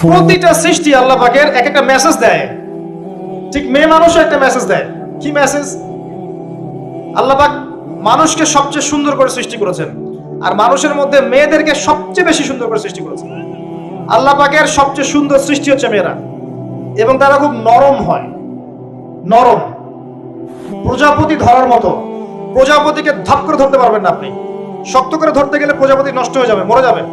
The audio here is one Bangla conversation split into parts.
প্রতিটা সৃষ্টি আল্লাহ পাকের এক একটা মেসেজ দেয়। ঠিক মেয়ে মানুষও একটা মেসেজ দেয়। কি মেসেজ? আল্লাহ পাক মানুষকে সবচেয়ে সুন্দর করে সৃষ্টি করেছেন, আর মানুষের মধ্যে মেয়েদেরকে সবচেয়ে বেশি সুন্দর করে সৃষ্টি করেছেন। আল্লাহ পাকের সবচেয়ে সুন্দর সৃষ্টি হচ্ছে মেয়েরা, এবং তারা খুব নরম হয়, নরম, প্রজাপতি ধরার মতো। প্রজাপতিকে ধাপ করে ধরতে পারবেন না আপনি। শক্ত করে ধরতে গেলে প্রজাপতি নষ্ট হয়ে যাবে, মরে যাবে।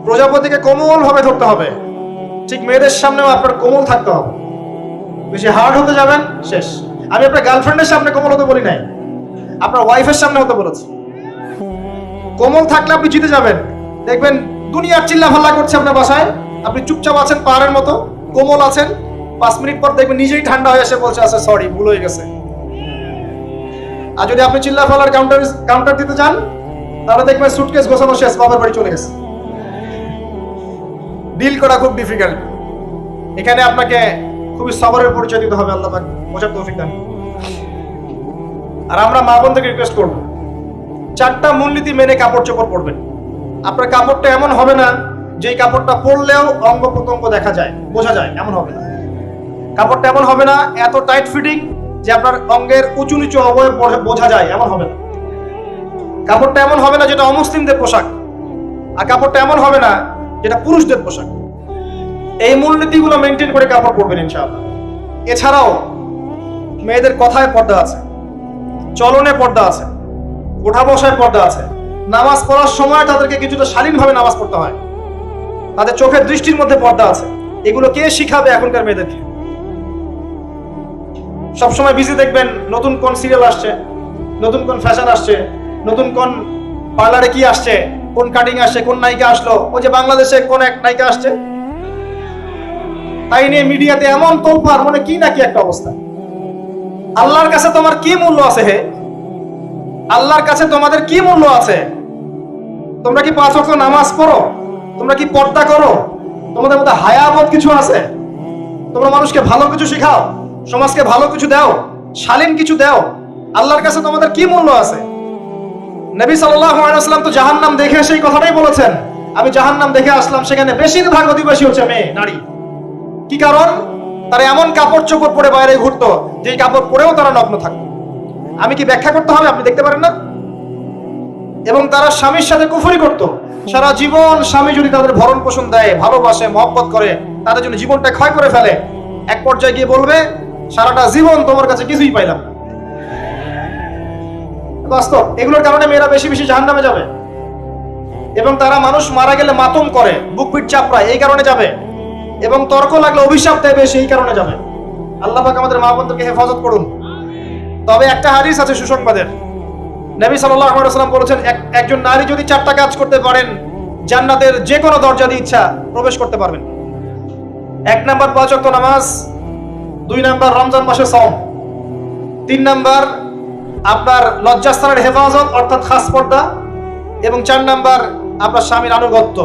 প্রজাপতিকে কোমল ভাবে ধরতে হবে। ঠিক মেয়েদের সামনেও আপনার কোমল থাকতে হবে। বেশি হার্ড হতে যাবেন, শেষ। আমি আপনার গার্লফ্রেন্ডের সামনে কোমল হতে বলি নাই, আপনার ওয়াইফের সামনে হতে বলেছি। কোমল থাকলে আপনি জিতে যাবেন। দেখবেন দুনিয়ার চিল্লা ফাল্লা করছে আপনার বাসায়, আপনি চুপচাপ আছেন পাহাড়ের মতো, কোমল আছেন। 5 মিনিট পর দেখবেন নিজেই ঠান্ডা হয়ে এসে বলছে, আচ্ছা সরি, ভুল হয়ে গেছে। আর যদি আপনি চিল্লা ফাল্লার কাউন্টার দিতে যান, তাহলে দেখবেন সুটকেস গোছানো শেষ, বাবার বাড়ি চলে গেছে। ডিল করা খুব ডিফিকাল্ট। এখানে আপনাকে খুবই সবরের পরিচয় দিতে হবে। আল্লাহ পাক বোঝার তৌফিক দান। আর আমরা মা বোনদেরকে রিকোয়েস্ট করব, 4টা মূলনীতি মেনে কাপড় চোপড় পরবেন। আপনার কাপড়টা এমন হবে না যে কাপড়টা পরলেও অঙ্গ প্রত্যঙ্গ দেখা যায়, বোঝা যায়, এমন হবে না। কাপড়টা এমন হবে না এত টাইট ফিটিং যে আপনার অঙ্গের উঁচু নিচু অবয়ব বোঝা যায়, এমন হবে না। কাপড়টা এমন হবে না যেটা অমুসলিমদের পোশাক, আর কাপড়টা এমন হবে না যেটা পুরুষদের পোশাক। এই মূলনীতিগুলো মেনটেন করে কাপড় পরবেন ইনশাআল্লাহ। এছাড়াও মেয়েদের কথায় পর্দা আছে, চলনে পর্দা আছে, ওঠা বসায় পর্দা আছে। নামাজ পড়ার সময় তাদেরকে কিছুটা শালীনভাবে নামাজ পড়তে হয়। তাদের চোখের দৃষ্টির মধ্যে পর্দা আছে। এগুলো কে শিখাবে এখনকার মেয়েদেরকে? সবসময় বিজি দেখবেন, নতুন কোন সিরিয়াল আসছে, নতুন কোন ফ্যাশন আসছে, নতুন কোন পার্লারে কি আসছে, কোন কাটিং আসছে, কোন নায়িকা আসলো, ওই যে বাংলাদেশে কোন এক নায়িকা আসছে, তাই নিয়ে মিডিয়াতে এমন তোলপাড়, মানে কি নাকি একটা অবস্থা। আল্লাহর কাছে তোমার কি মূল্য আছে হে? আল্লাহর কাছে তোমাদের কি মূল্য আছে? তোমরা কি 5 ওয়াক্ত নামাজ পড়ো? তোমরা কি পর্দা করো? তোমাদের মধ্যে হায়াবোধ কিছু আছে? তোমরা মানুষকে ভালো কিছু শেখাও, সমাজকে ভালো কিছু দাও, শালীন কিছু দাও। আল্লাহর কাছে তোমাদের কি মূল্য আছে? নবী সাল্লাল্লাহু আলাইহি ওয়াসাল্লাম তো জাহান্নাম দেখে সেই কথাটাই বলেছেন, আমি জাহান্নাম দেখে আসলাম, সেখানে বেশিরভাগ অধিবাসী হচ্ছে মেয়ে, নারী। কি কারণ? তারা এমন কাপড় চোপড় পরে বাইরে ঘুরতো যে কাপড় পরেও তারা নগ্ন থাকতো। আমি কি ব্যাখ্যা করতে হবে? আপনি দেখতে পারেন না? এবং তারা স্বামীর সাথে কুফরি করত। সারা জীবন স্বামী যদি তাদের ভরণ পোষণ দেয়, ভালোবাসে, মহব্বত করে, তাদের জন্য জীবনটা ক্ষয় করে ফেলে, এক পর্যায়ে গিয়ে বলবে, সারাটা জীবন তোমার কাছে কিছুই পাইলাম না। বাস্তব। এগুলোর কারণে মেয়েরা বেশি বেশি জাহান্নামে যাবে। এবং তারা মানুষ মারা গেলে মাতম করে, বুক পিঠ চাপড়ায়, এই কারণে যাবে। এবং তর্ক লাগলে অভিশাপ দেবে, সেই কারণে যাবে। আল্লাহ পাক আমাদের মা বোনদেরকে হেফাজত করুন। তবে একটা হাদিস আছে সুসংবাদের। নবী সাল্লাল্লাহু আলাইহি ওয়াসাল্লাম বলেছেন, একজন নারী যদি 4টা কাজ করতে পারেন, জান্নাতের যে কোনো দরজা দিয়ে ইচ্ছা প্রবেশ করতে পারবেন। 1 নাম্বার 5 ওয়াক্ত নামাজ, 2 নাম্বার রমজান মাসে সওম, 3 নাম্বার আপনার লজ্জাস্থানের হেফাজত অর্থাৎ খাস পর্দা, এবং 4 নাম্বার আপনার স্বামীর আনুগত্য।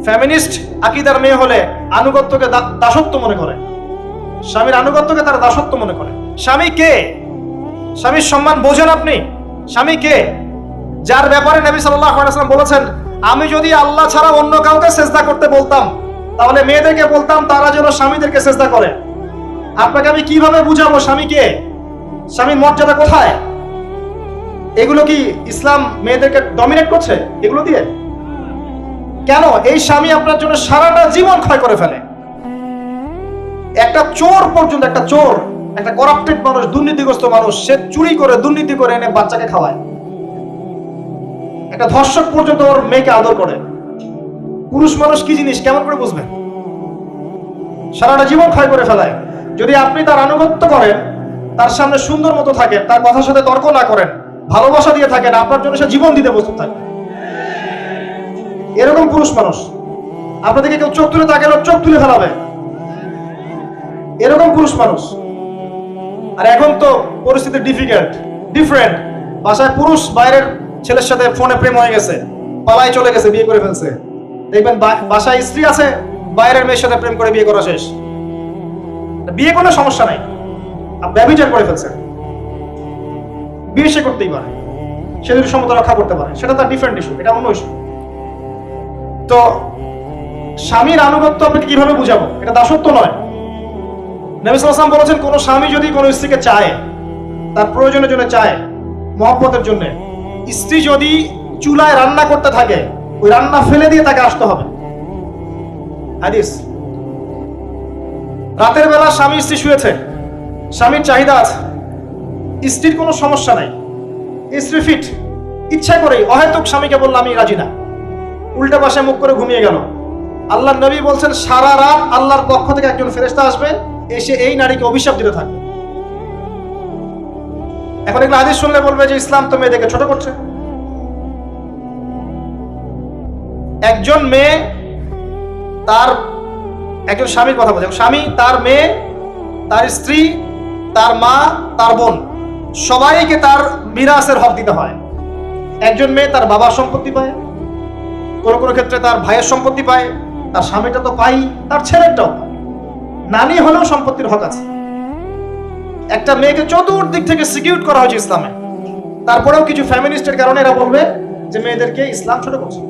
ফেমিনিস্ট আকীদার মেয়ে হলে আনুগত্যকে দাসত্ব মনে করে, স্বামীর আনুগত্যকে তারা দাসত্ব মনে করে। স্বামী কে? স্বামীর সম্মান বোঝেন আপনি? স্বামী কে? যার ব্যাপারে নবী সাল্লাল্লাহু আলাইহি ওয়াসাল্লাম বলেছেন, আমি যদি আল্লাহ ছাড়া অন্য কাউকে সেজদা করতে বলতাম, তাহলে মেয়েদেরকে বলতাম তারা যেন স্বামীদেরকে সেজদা করে। আপনাকে আমি কিভাবে বুঝাবো স্বামী কে? স্বামীর মর্যাদা কোথায়? এগুলো কি ইসলাম মেয়েদেরকে ডমিনেট করছে এগুলো দিয়ে? কেন? এই স্বামী আপনার জন্য সারাটা জীবন ক্ষয় করে ফেলে। একটা চোর পর্যন্ত, একটা চোর, একটা করাপ্টেড মানুষ, দুর্নীতিগ্রস্ত মানুষ, সে চুরি করে, দুর্নীতি করে এনে বাচ্চাকে খাওয়ায়। একটা ধর্ষক পর্যন্ত ওর মেয়েকে আদর করে। পুরুষ মানুষ কি জিনিস কেমন করে বুঝবেন? সারাটা জীবন ক্ষয় করে ফেলায়। যদি আপনি তার আনুগত্য করেন, তার সামনে সুন্দর মতো থাকেন, তার কথার সাথে তর্ক না করেন, ভালোবাসা দিয়ে থাকেন, আপনার জন্য সে জীবন দিতে প্রস্তুত থাকে। এরকম পুরুষ মানুষ। আপনাদেরকে কেউ চোখ তুলে তাকালে চোখ তুলে ফেলাবে, এরকম পুরুষ মানুষ। আর এখন তো পরিস্থিতি ডিফারেন্ট। বাসায় পুরুষ বাইরের ছেলের সাথে ফোনে প্রেম হয়ে গেছে, পালায় চলে গেছে, বিয়ে করে ফেলছে। দেখবেন বাসায় স্ত্রী আছে, বাইরের মেয়ের সাথে প্রেম করে বিয়ে করা শেষ। বিয়ে কোনো সমস্যা নাই, ব্যভিচার করে ফেলছে। বিয়ে সে করতেই পারে, সে যদি সমতা রক্ষা করতে পারে, সেটা তার ডিফারেন্ট ইস্যু, এটা অন্য ইস্যু। তো স্বামীর আনুগত্য আপনাকে কিভাবে বুঝাবো? এটা দাসত্ব নয়। নবী সাল্লাল্লাহু আলাইহি ওয়াসাল্লাম বলেছেন, কোন স্বামী যদি কোন স্ত্রীকে চায়, তার প্রয়োজনের জন্য চায়, মহব্বতের জন্য, স্ত্রী যদি চুলায় রান্না করতে থাকে, ওই রান্না ফেলে দিয়ে তাকে আসতে হবে। হাদিস। রাতের বেলা স্বামী স্ত্রী শুয়েছে, স্বামীর চাহিদা আছে, স্ত্রীর কোনো সমস্যা নাই, স্ত্রী ফিট, ইচ্ছা করে অহেতুক স্বামীকে বলল আমি রাজি না, উল্টা পাশে মুখ করে ঘুমিয়ে গেল। আল্লাহর নবী বলছেন সারা রাত আল্লাহর পক্ষ থেকে একজন ফেরেশতা আসবে, এসে এই নারীকে অভিশাপ দিতে থাকবে। এখন এগুলো হাদিস শুনলে বলবে যে ইসলাম তো মেয়েদেরকে ছোট করছে। একজন মেয়ে তার, একজন স্বামীর কথা বলছে, স্বামী তার মেয়ে, তার স্ত্রী, তার মা, তার বোন, সবাইকে তার মিরাসের হক দিতে হয়। একজন মেয়ে তার বাবার সম্পত্তি পায়, কোনো কোনো ক্ষেত্রে তার ভাইয়ের সম্পত্তি পায়, তার স্বামীটা তো পাই, তার ছেলেটাও, নানি হলেও সম্পত্তির হক আছে। একটা মেয়েকে চতুর্দিক থেকে সিকিউর করা হয়েছে ইসলামে। তারপরেও কিছু ফ্যামিলিস্টের কারণে এরা বলবে যে মেয়েদেরকে ইসলাম ছোট করছে।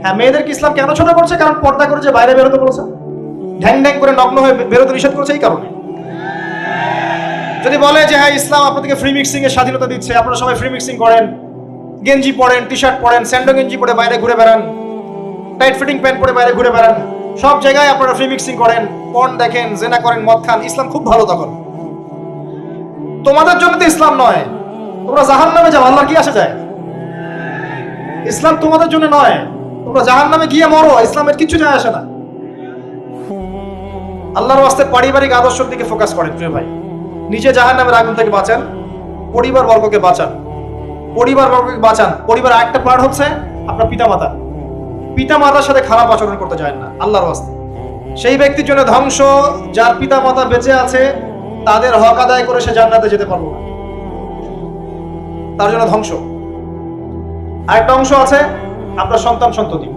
হ্যাঁ, মেয়েদেরকে ইসলাম কেন ছোট করছে? কারণ পর্দা করে যে বাইরে বেরোতে বলেছে, ঢ্যাং ঢ্যাং করে নগ্ন হয়ে বেরোতে নিষেধ করেছে, এই কারণে। যদি বলে যে হ্যাঁ ইসলাম আপনাদেরকে ফ্রি মিক্সিং এর স্বাধীনতা দিচ্ছে, আপনারা সবাই ফ্রি মিক্সিং করেন, গেঞ্জি পরেন, টি শার্ট পরেন, স্যান্ডো গেঞ্জি পরে বাইরে ঘুরে বেড়ান, টাইট ফিটিং প্যান্ট পরে বাইরে ঘুরে বেড়ান, সব জায়গায় আপনারা ফ্রি মিক্সিং করেন, পর্ন দেখেন, জেনা করেন, মদ খান, ইসলাম খুব ভালো। তখন তোমাদের জন্য তো ইসলাম নয়, তোমরা জাহান্নামে যাও, আল্লাহর কি আসে যায়? ইসলাম তোমাদের জন্য নয়, তোমরা জাহান্নামে গিয়ে মরো, ইসলামের কিছু যায় আসে না। আল্লাহর ওয়াস্তে পারিবারিক আদর্শের দিকে ফোকাস করেন প্রিয় ভাই। নিজে জাহান্নামের আগুন থেকে বাঁচান, পরিবার বর্গকে বাঁচান, পরিবার বর্গকে বাঁচান। পরিবার একটা পার্ট হচ্ছে আপনার পিতামাতা। পিতামাতার সাথে খারাপ আচরণ করতে যায় না আল্লাহর ওয়াস্তে। সেই ব্যক্তির জন্য ধ্বংস যার পিতামাতা বেঁচে আছে, তাদের হক আদায় করে সে জান্নাতে যেতে পারবে না, তার জন্য ধ্বংস। আরেকটা অংশ আছে আপনার সন্তান সন্ততি।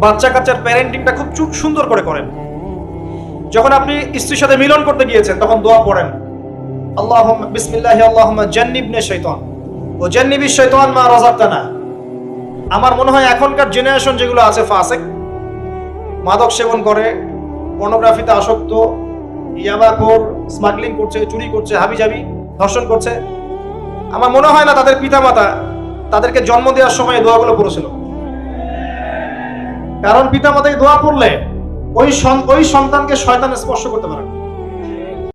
বাচ্চা কাচ্চার প্যারেন্টিংটা খুব সুন্দর করে করেন। যখন আপনি স্ত্রীর সাথে মিলন করতে গিয়েছেন তখন দোয়া পড়েন, আল্লাহুম্মা বিসমিল্লাহি আল্লাহুম্মা জান্নিবনা শাইতান ও জান্নিবিশ শাইতান মা রাযাকতানা। আমার মনে হয় এখনকার জেনারেশন যেগুলো আছে ফাসিক, মাদক সেবন করে, পর্নোগ্রাফিতে আসক্ত, ইয়াবাখোর, স্মাগলিং করছে, চুরি করছে, হাবিজাবি, ধর্ষণ করছে, আমার মনে হয় না তাদের পিতামাতা তাদেরকে জন্ম দেওয়ার সময় এই দোয়াগুলো পড়েছিল। কারণ পিতামাতাকে দোয়া পড়লে ওই সন্তানকে শয়তান স্পর্শ করতে পারে না।